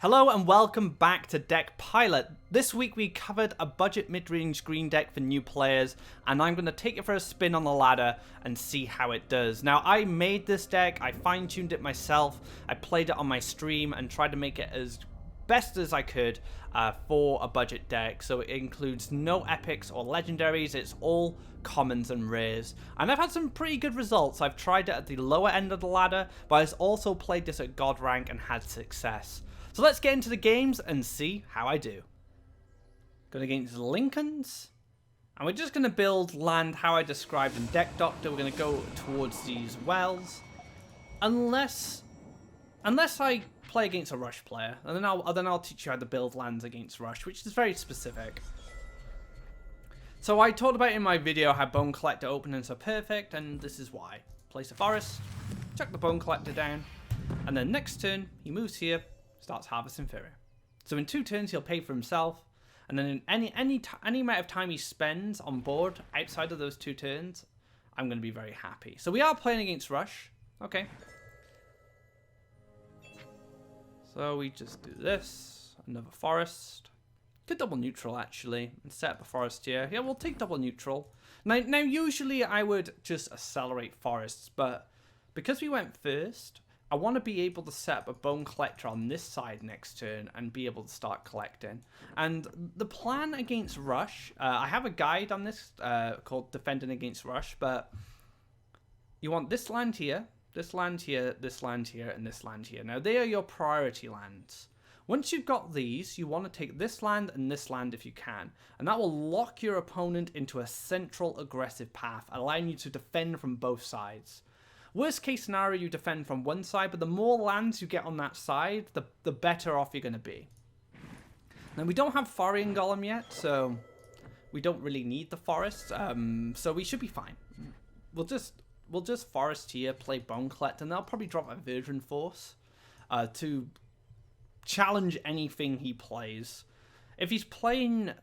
Hello and welcome back to Deck Pilot. This week we covered a budget mid-range green deck for new players, and I'm going to take it for a spin on the ladder and see how it does. Now, I made this deck, I fine-tuned it myself, I played it on my stream and tried to make it as best as I could for a budget deck. So it includes no epics or legendaries, it's all commons and rares. And I've had some pretty good results. I've tried it at the lower end of the ladder, but I've also played this at God rank and had success. So let's get into the games and see how I do. Going against Lincolns. And we're just going to build land how I described in Deck Doctor. We're going to go towards these wells. Unless I play against a rush player. And then I'll teach you how to build lands against rush, which is very specific. So I talked about in my video how Bone Collector openings are perfect, and this is why. Place a forest, chuck the Bone Collector down, and then next turn he moves here, starts harvesting Faeria. So in 2 turns he'll pay for himself, and then in any amount of time he spends on board outside of those 2 turns, I'm going to be very happy. So we are playing against rush. Okay. So we just do this, another forest. Could double neutral actually, and set up a forest here. Yeah, we'll take double neutral. Now usually I would just accelerate forests, but because we went first, I want to be able to set up a Bone Collector on this side next turn and be able to start collecting. And the plan against rush, I have a guide on this called Defending Against Rush, but you want this land here, this land here, this land here, and this land here. Now they are your priority lands. Once you've got these, you want to take this land and this land if you can, and that will lock your opponent into a central aggressive path, allowing you to defend from both sides. Worst case scenario, you defend from one side, but the more lands you get on that side, the better off you're going to be. Now, we don't have Faeria Golem yet, so we don't really need the forest, so we should be fine. We'll just forest here, play Bone Collector, and they'll probably drop a Virgin Force to challenge anything he plays. If he's playing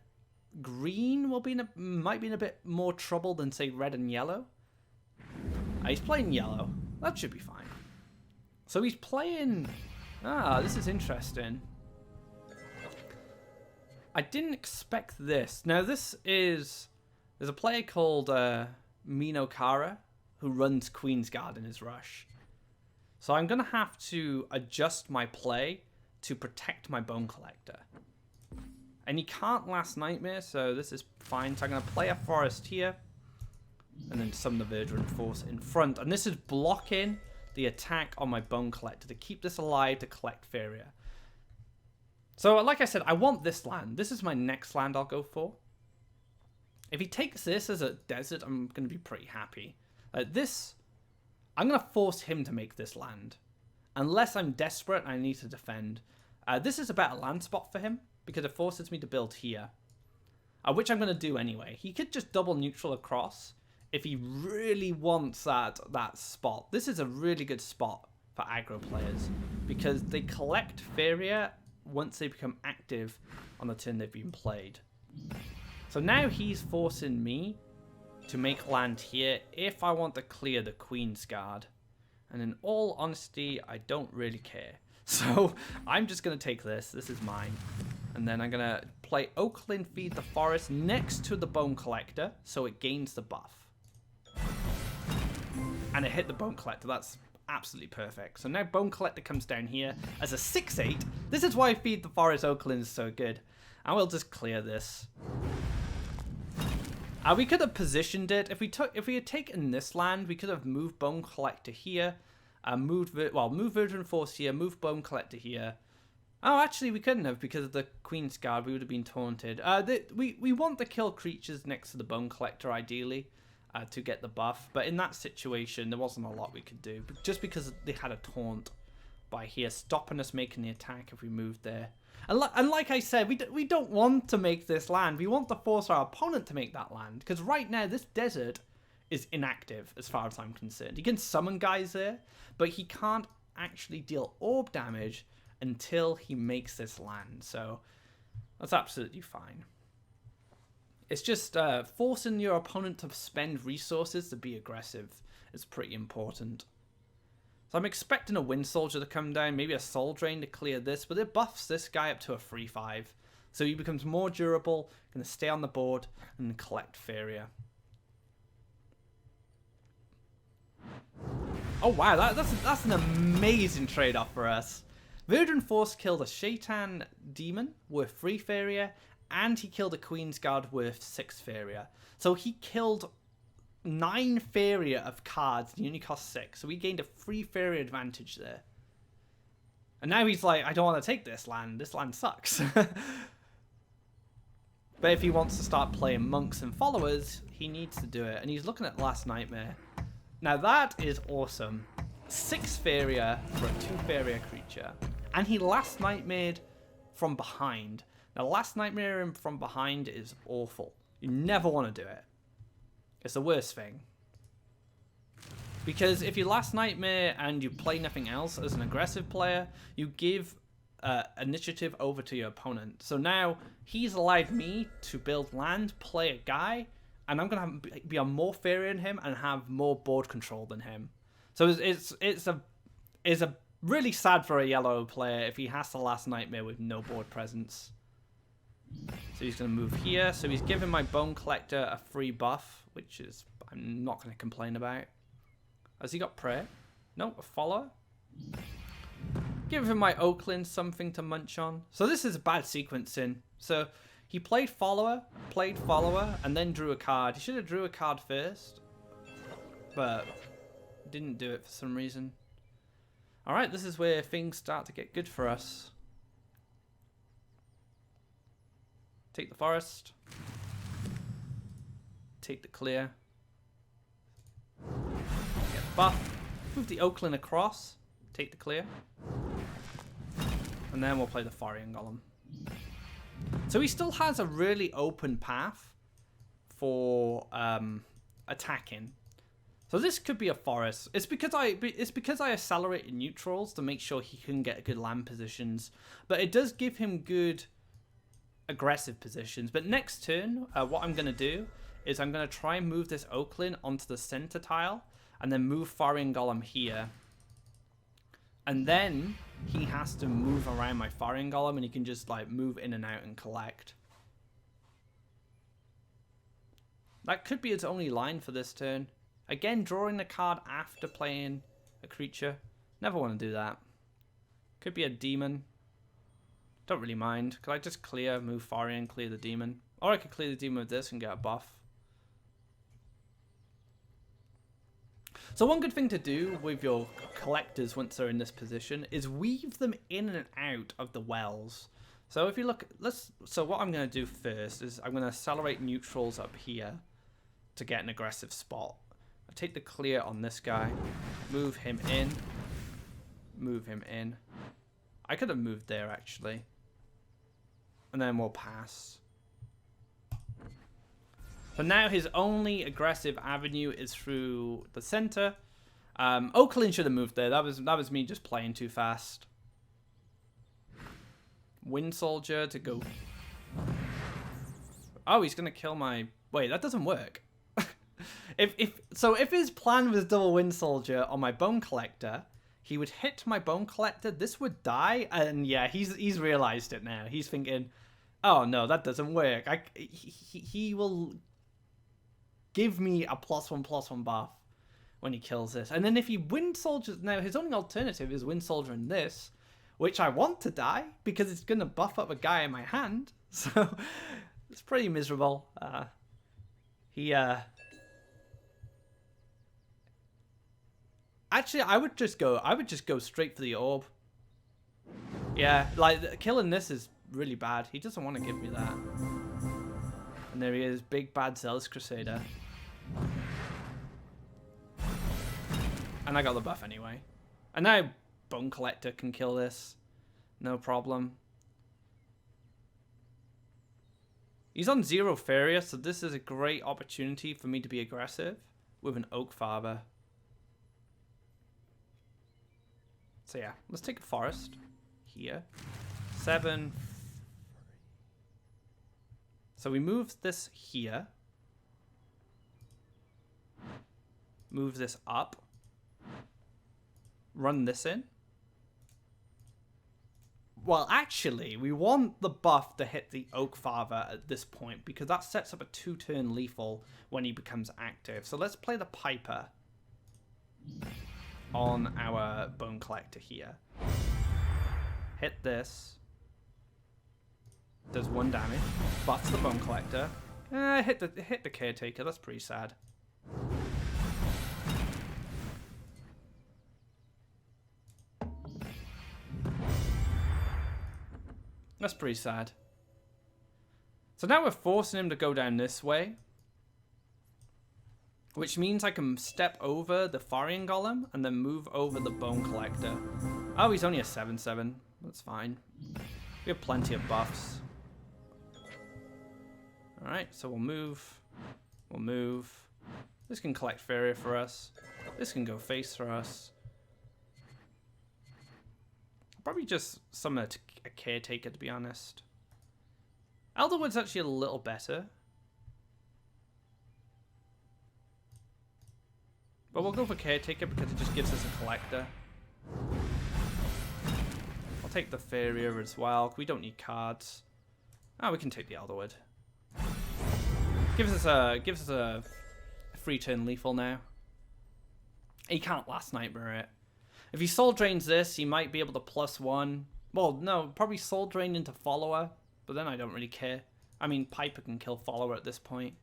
green, might be in a bit more trouble than, say, red and yellow. He's playing yellow. That should be fine. So he's playing... this is interesting. I didn't expect this. Now this is... There's a player called Mino Kara who runs Queensguard in his rush. So I'm going to have to adjust my play to protect my Bone Collector. And he can't last Nightmare, so this is fine. So I'm going to play a forest here. And then summon the Virgin Force in front. And this is blocking the attack on my Bone Collector to keep this alive to collect Faeria. So, like I said, I want this land. This is my next land I'll go for. If he takes this as a desert, I'm going to be pretty happy. I'm going to force him to make this land. Unless I'm desperate and I need to defend. This is a better land spot for him, because it forces me to build here. Which I'm going to do anyway. He could just double neutral across if he really wants that spot. This is a really good spot for aggro players, because they collect Faeria once they become active on the turn they've been played. So now he's forcing me to make land here if I want to clear the Queensguard. And in all honesty, I don't really care. So I'm just going to take this. This is mine. And then I'm going to play Oakland Feed the Forest next to the Bone Collector, so it gains the buff. And it hit the Bone Collector. That's absolutely perfect. So now Bone Collector comes down here as a 6/8. This is why Feed the Forest Oakland is so good. And we'll just clear this. We could have positioned it. If we had taken this land, we could have moved Bone Collector here. Move Virgin Force here. Move Bone Collector here. Oh, actually, we couldn't have, because of the Queensguard. We would have been taunted. We want to kill creatures next to the Bone Collector, ideally. To get the buff, but in that situation there wasn't a lot we could do, just because they had a taunt by here stopping us making the attack if we moved there. And like I said, we don't want to make this land. We want to force our opponent to make that land, because right now this desert is inactive as far as I'm concerned. He can summon guys there, but he can't actually deal orb damage until he makes this land, so that's absolutely fine. It's just forcing your opponent to spend resources to be aggressive is pretty important. So I'm expecting a Wind Soldier to come down, maybe a Soul Drain to clear this, but it buffs this guy up to a 3/5. So he becomes more durable, going to stay on the board, and collect Faeria. Oh wow, that's an amazing trade-off for us. Verdant Force killed a Shaitan Demon worth 3 Faeria, and he killed a Queen's Guard worth 6 Faeria. So he killed 9 Faeria of cards, and he only cost 6. So we gained a 3 Faeria advantage there. And now he's like, I don't want to take this land. This land sucks. But if he wants to start playing monks and followers, he needs to do it. And he's looking at Last Nightmare. Now that is awesome. 6 Faeria for a 2 Faeria creature. And he Last Nightmared from behind. Now Last Nightmare from behind is awful. You never want to do it. It's the worst thing. Because if you Last Nightmare and you play nothing else as an aggressive player, you give initiative over to your opponent. So now he's allowed me to build land, play a guy, and I'm going to be on more Faeria than him and have more board control than him. So it's a really sad for a yellow player if he has to Last Nightmare with no board presence. So he's going to move here. So he's giving my Bone Collector a free buff, which is I'm not going to complain about. Has he got prayer? No, a follower. Giving my Oakland something to munch on. So this is a bad sequencing. So he played follower, and then drew a card. He should have drew a card first, but didn't do it for some reason. All right, this is where things start to get good for us. Take the forest. Take the clear. Get the buff. Move the Oakland across. Take the clear. And then we'll play the Thorian Golem. So he still has a really open path for attacking. So this could be a forest. It's because I accelerated neutrals to make sure he can get good land positions. But it does give him good aggressive positions. But next turn, what I'm going to do is I'm going to try and move this Oakland onto the center tile and then move Thorian Golem here. And then he has to move around my Thorian Golem and he can just like move in and out and collect. That could be its only line for this turn. Again, drawing the card after playing a creature. Never want to do that. Could be a demon. Don't really mind. Could I just clear, move Thorian, clear the demon? Or I could clear the demon with this and get a buff. So one good thing to do with your collectors once they're in this position is weave them in and out of the wells. So if you look, so what I'm going to do first is I'm going to accelerate neutrals up here to get an aggressive spot. I take the clear on this guy, move him in, move him in. I could have moved there actually. And then we'll pass. So now his only aggressive avenue is through the center. Oakland should have moved there. That was me just playing too fast. Wind Soldier to go. Oh, he's gonna kill my. Wait, that doesn't work. if his plan was double Wind Soldier on my Bone Collector, he would hit my Bone Collector. This would die, and yeah, he's realized it now. He's thinking, oh no, that doesn't work. He will give me a +1/+1 buff when he kills this. And then if he Wind Soldiers... Now, his only alternative is Wind Soldier in this, which I want to die because it's going to buff up a guy in my hand. So, it's pretty miserable. Actually, I would just go straight for the orb. Yeah, like, killing this is really bad. He doesn't want to give me that. And there he is, big bad Zealous Crusader. And I got the buff anyway. And now Bone Collector can kill this. No problem. He's on 0 Faeria, so this is a great opportunity for me to be aggressive with an Oak Father. So yeah, let's take a forest here. 7. So we move this here. Move this up. run this in. Well, actually, we want the buff to hit the Oak Father at this point, because that sets up a 2-turn lethal when he becomes active. So let's play the Piper on our Bone Collector here. Hit this. Does 1 damage. Buffs the Bone Collector. Hit the Caretaker. That's pretty sad. That's pretty sad. So now we're forcing him to go down this way, which means I can step over the Faeria Golem and then move over the Bone Collector. Oh, he's only a 7/7. That's fine. We have plenty of buffs. Alright, so we'll move. We'll move. This can collect Faeria for us. This can go face for us. Probably just summon a Caretaker, to be honest. Elderwood's actually a little better. But we'll go for Caretaker because it just gives us a Collector. I'll take the Faeria as well. We don't need cards. Ah, we can take the Elderwood. Gives us a 3-turn lethal now. He can't Last Nightmare it. If he Soul Drains this, he might be able to +1. Well, no, probably Soul Drain into Follower, but then I don't really care. I mean, Piper can kill Follower at this point.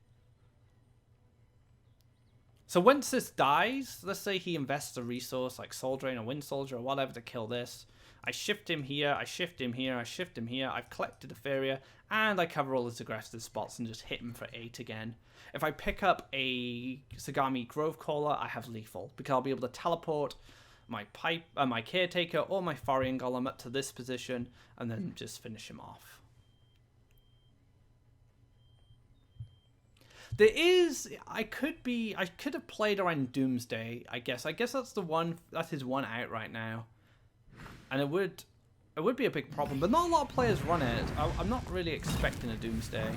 So once this dies, let's say he invests a resource like Soul Drain or Wind Soldier or whatever to kill this. I shift him here, I shift him here, I shift him here. I've collected a Faeria, and I cover all his aggressive spots and just hit him for 8 again. If I pick up a Sagami Grovecaller, I have lethal, because I'll be able to teleport my Caretaker or my Faeria Golem up to this position and then just finish him off. There is, I could have played around Doomsday, I guess. I guess that's his one out right now. And it would be a big problem, but not a lot of players run it. I'm not really expecting a Doomsday.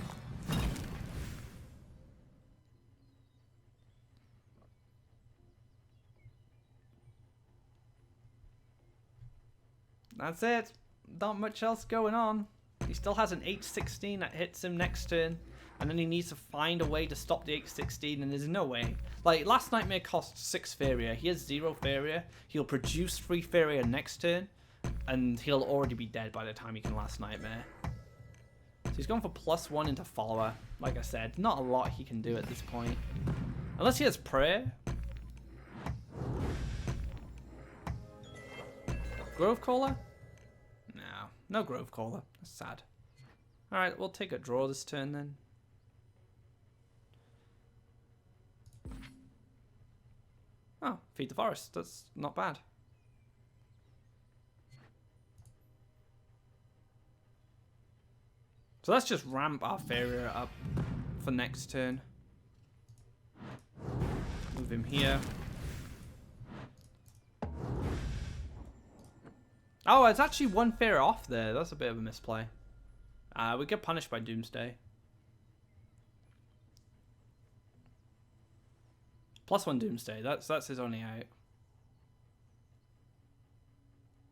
That's it. Not much else going on. He still has an 8/16 that hits him next turn. And then he needs to find a way to stop the 8/16, and there's no way. Like, Last Nightmare costs 6 Faeria. He has 0 Faeria. He'll produce 3 Faeria next turn, and he'll already be dead by the time he can Last Nightmare. So he's going for +1 into Follower. Like I said, not a lot he can do at this point. Unless he has Prayer. Grovecaller? No Grovecaller. That's sad. Alright, we'll take a draw this turn then. Oh, Feed the Forest. That's not bad. So let's just ramp our Faeria up for next turn. Move him here. Oh, it's actually 1 Faeria off there. That's a bit of a misplay. We get punished by Doomsday. +1 Doomsday. That's his only out.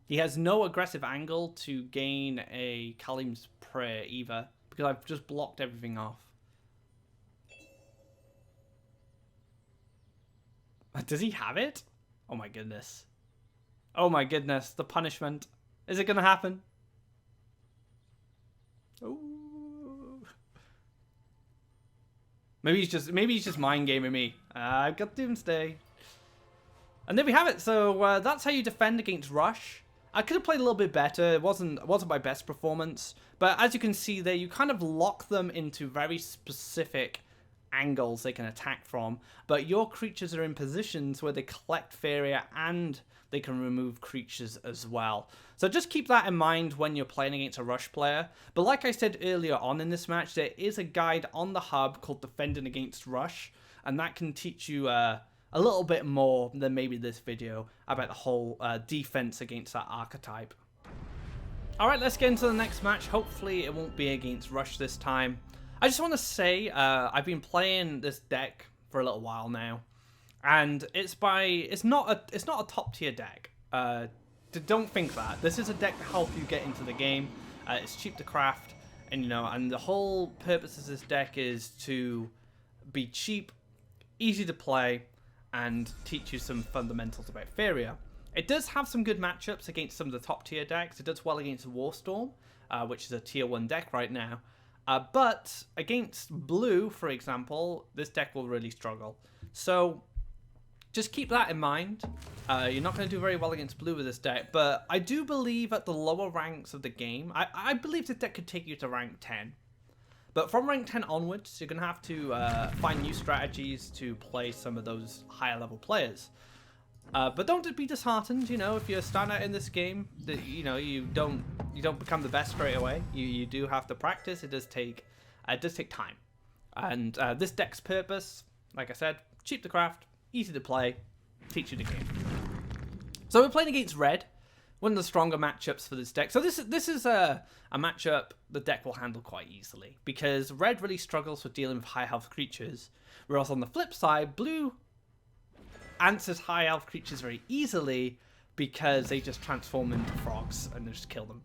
He has no aggressive angle to gain a Kalim's Prayer either, because I've just blocked everything off. Does he have it? Oh my goodness. Oh my goodness, the punishment. Is it gonna happen? Ooh. Maybe he's just mind gaming me. I've got Doomsday. And there we have it. So that's how you defend against Rush. I could have played a little bit better. It wasn't my best performance, but as you can see there, you kind of lock them into very specific angles they can attack from, but your creatures are in positions where they collect Faeria and they can remove creatures as well. So just keep that in mind when you're playing against a Rush player. But like I said earlier on in this match, there is a guide on the hub called Defending Against Rush, and that can teach you a little bit more than maybe this video about the whole defense against that archetype. Alright, let's get into the next match. Hopefully it won't be against Rush this time. I just want to say, I've been playing this deck for a little while now, and it's not a top tier deck. Don't think that. This is a deck to help you get into the game. It's cheap to craft, and and the whole purpose of this deck is to be cheap, easy to play, and teach you some fundamentals about Faeria. It does have some good matchups against some of the top tier decks. It does well against Warstorm, which is a tier 1 deck right now. But against blue, for example, this deck will really struggle. So just keep that in mind. You're not going to do very well against blue with this deck, but I do believe at the lower ranks of the game, I believe this deck could take you to rank 10. But from rank 10 onwards, you're going to have to find new strategies to play some of those higher level players. But don't be disheartened, if you're starting out in this game, that you don't become the best straight away. You do have to practice. It does take time. And this deck's purpose, like I said, cheap to craft, easy to play, teach you the game. So we're playing against red, one of the stronger matchups for this deck. So this is a matchup the deck will handle quite easily, because red really struggles with dealing with high health creatures, whereas on the flip side, blue answers high health creatures very easily because they just transform into frogs and just kill them,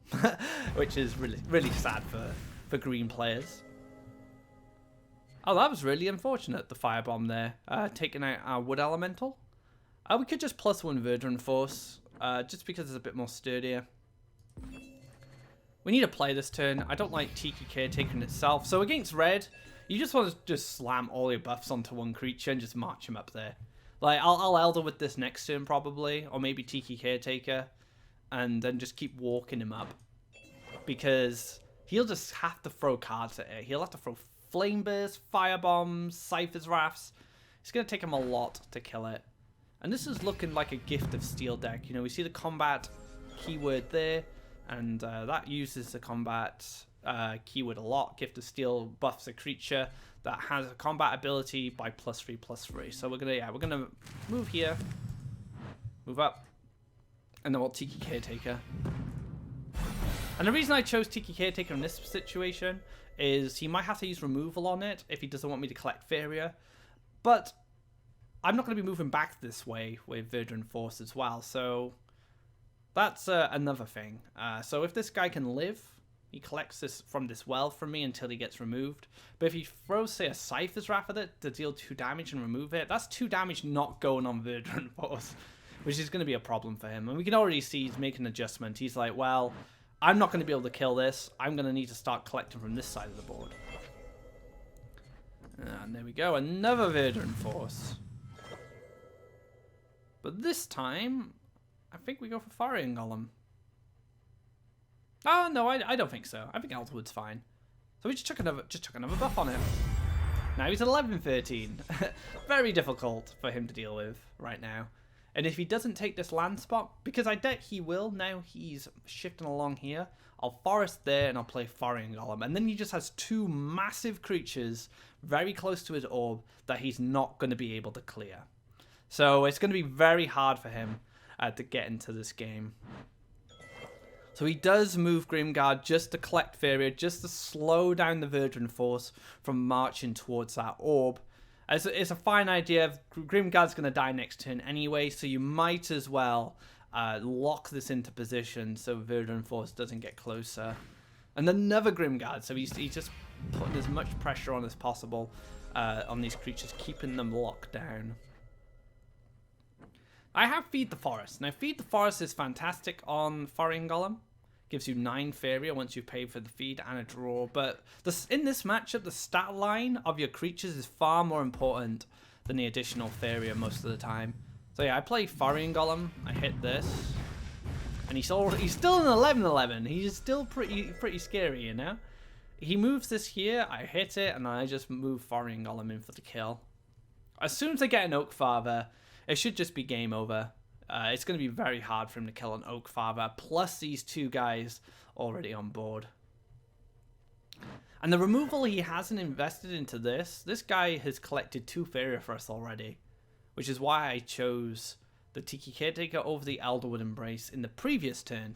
which is really sad for green players. Oh, that was really unfortunate, the firebomb there, taking out our wood elemental. We could just +1 Verdant Force, just because it's a bit more sturdier. We need to play this turn. I don't like Tiki Caretaker in itself. So against red, you just want to just slam all your buffs onto one creature and just march him up there. Like, I'll Elder with this next turn probably, or maybe Tiki Caretaker, and then just keep walking him up. Because he'll just have to throw cards at it. He'll have to throw Flame Burst, Firebombs, Cypher's Wraths. It's going to take him a lot to kill it. And this is looking like a Gift of Steel deck. We see the combat keyword there, and that uses the combat keyword a lot. Gift of Steel buffs a creature that has a combat ability by +3/+3. So we're gonna move here, move up, and then we'll Tiki Caretaker. And the reason I chose Tiki Caretaker in this situation is he might have to use removal on it if he doesn't want me to collect Faeria, but I'm not going to be moving back this way with Verdant Force as well, so that's another thing. So if this guy can live, he collects this from this well from me until he gets removed. But if he throws, say, a Cypher's Wrath at it to deal 2 damage and remove it, that's 2 damage not going on Verdant Force, which is going to be a problem for him. And we can already see he's making an adjustment. He's like, well, I'm not going to be able to kill this. I'm going to need to start collecting from this side of the board. And there we go, another Verdant Force. But this time, I think we go for Faeria Golem. Oh, no, I don't think so. I think Elderwood's fine. So we just took another buff on him. Now he's 11-13. Very difficult for him to deal with right now. And if he doesn't take this land spot, because I doubt he will, now he's shifting along here, I'll forest there and I'll play Faeria Golem. And then he just has 2 massive creatures very close to his orb that he's not going to be able to clear. So it's going to be very hard for him to get into this game. So he does move Grimguard just to collect Faeria, just to slow down the Verdant Force from marching towards that orb. It's a fine idea. Grimguard's going to die next turn anyway, so you might as well lock this into position so Verdant Force doesn't get closer. And another Grimguard, so he's just putting as much pressure on as possible on these creatures, keeping them locked down. I have Feed the Forest. Now, Feed the Forest is fantastic on Faeria Golem. Gives you 9 Faeria once you've paid for the feed and a draw. But in this matchup, the stat line of your creatures is far more important than the additional Faeria most of the time. So yeah, I play Faeria Golem. I hit this. And he's still an 11-11. He's still pretty scary, He moves this here, I hit it, and I just move Faeria Golem in for the kill. As soon as I get an Oak Father, it should just be game over. It's going to be very hard for him to kill an Oak Father, plus these 2 guys already on board. And the removal he hasn't invested into this guy has collected 2 Faeria for us already, which is why I chose the Tiki Caretaker over the Elderwood Embrace in the previous turn.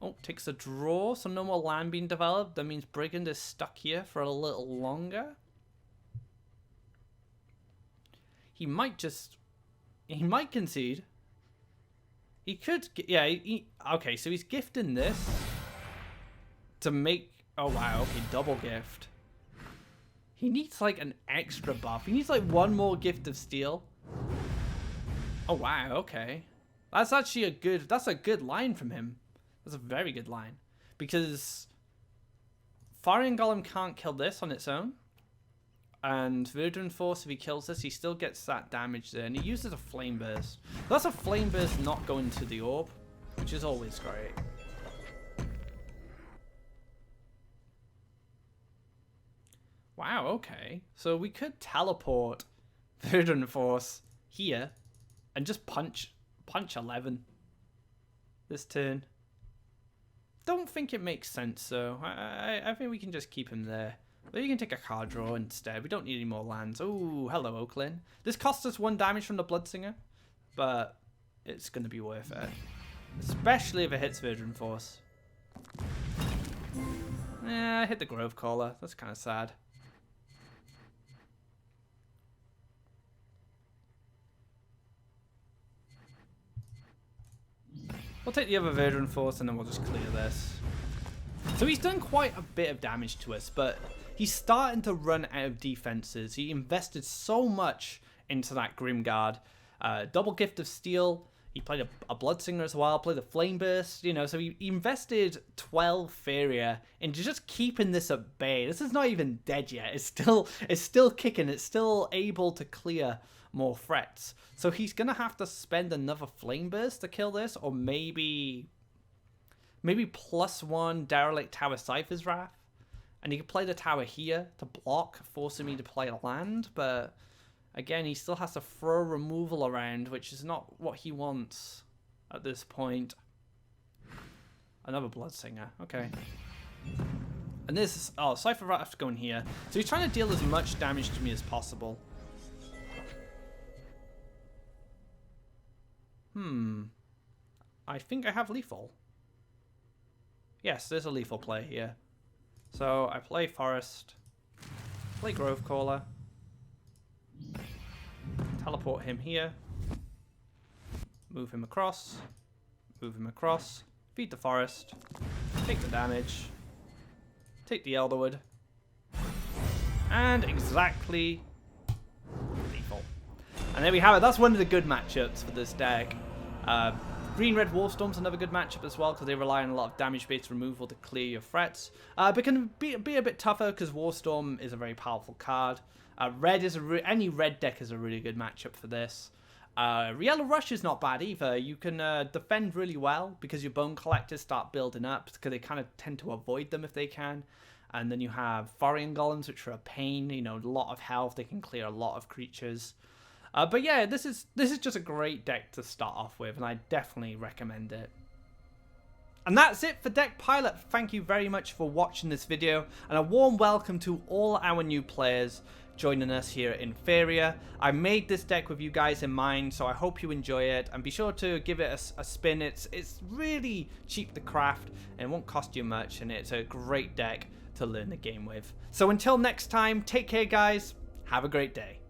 Oh, takes a draw, so no more land being developed. That means Brigand is stuck here for a little longer. He might just He might concede. He could... Yeah, okay, so he's gifting this to make... Oh, wow, okay, double gift. He needs, like, an extra buff. He needs, like, one more gift of steel. Oh, wow, okay. That's actually a good... That's a good line from him. That's a very good line. Because Faeria Golem can't kill this on its own. And Verdant Force, if he kills this, he still gets that damage there. And he uses a Flame Burst. That's a Flame Burst not going to the orb, which is always great. Wow, okay. So we could teleport Verdant Force here and just punch 11 this turn. Don't think it makes sense, though. I think we can just keep him there. But you can take a card draw instead. We don't need any more lands. Oh, hello, Oaklin. This costs us 1 damage from the Bloodsinger, but it's going to be worth it. Especially if it hits Verdant Force. Yeah, I hit the Grove Caller. That's kind of sad. We'll take the other Verdant Force and then we'll just clear this. So he's done quite a bit of damage to us, but he's starting to run out of defenses. He invested so much into that Grimguard. Double Gift of Steel. He played a Bloodsinger as well, played a Flame Burst, you know, so he invested 12 Faeria into just keeping this at bay. This is not even dead yet. It's still kicking. It's still able to clear more threats. So he's going to have to spend another Flame Burst to kill this, or maybe +1 Derelict Tower Cypher's Wrath. And he can play the tower here to block, forcing me to play a land, but again, he still has to throw removal around, which is not what he wants at this point. Another Bloodsinger, okay. And this, oh, Cypher Wrath's going here. So he's trying to deal as much damage to me as possible. I think I have lethal. Yes, there's a lethal play here. So I play Forest, play Grove Caller, teleport him here, move him across, feed the Forest, take the damage, take the Elderwood, and exactly lethal. And there we have it. That's one of the good matchups for this deck. Green-Red Warstorm's another good matchup as well because they rely on a lot of damage-based removal to clear your threats. But can be a bit tougher because Warstorm is a very powerful card. Red is any red deck is a really good matchup for this. Yellow Rush is not bad either. You can defend really well because your Bone Collectors start building up because they kind of tend to avoid them if they can. And then you have Faeria Golems, which are a pain. You know, a lot of health. They can clear a lot of creatures. But yeah, this is just a great deck to start off with, and I definitely recommend it. And that's it for Deck Pilot. Thank you very much for watching this video, and a warm welcome to all our new players joining us here in Faeria. I made this deck with you guys in mind, so I hope you enjoy it, and be sure to give it a spin. It's really cheap to craft, and it won't cost you much, and it's a great deck to learn the game with. So until next time, take care guys, have a great day.